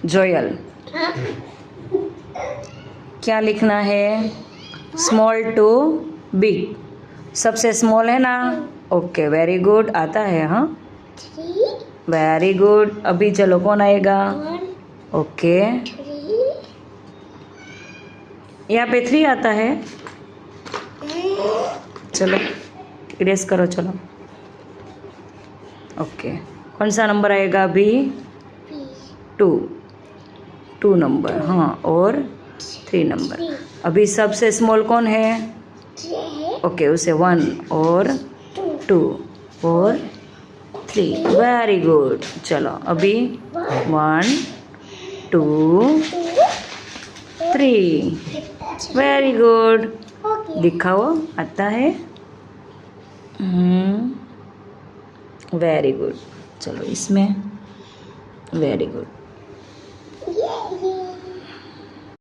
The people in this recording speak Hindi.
जोयल, क्या लिखना है? स्मॉल टू बिग, सबसे स्मॉल है ना? ओके, वेरी गुड, आता है। हाँ, वेरी गुड। अभी चलो, कौन आएगा? ओके, यहाँ पे 3 आता है। चलो इरेज करो, चलो। ओके, कौन सा नंबर आएगा अभी? 2 नंबर। हाँ, और 3 नंबर। अभी सबसे स्मॉल कौन है? ओके, उसे 1 और 2 और 3। Very good. चलो अभी 1 2 3। वेरी गुड, दिखाओ, आता है? Very good. चलो इसमें, वेरी गुड।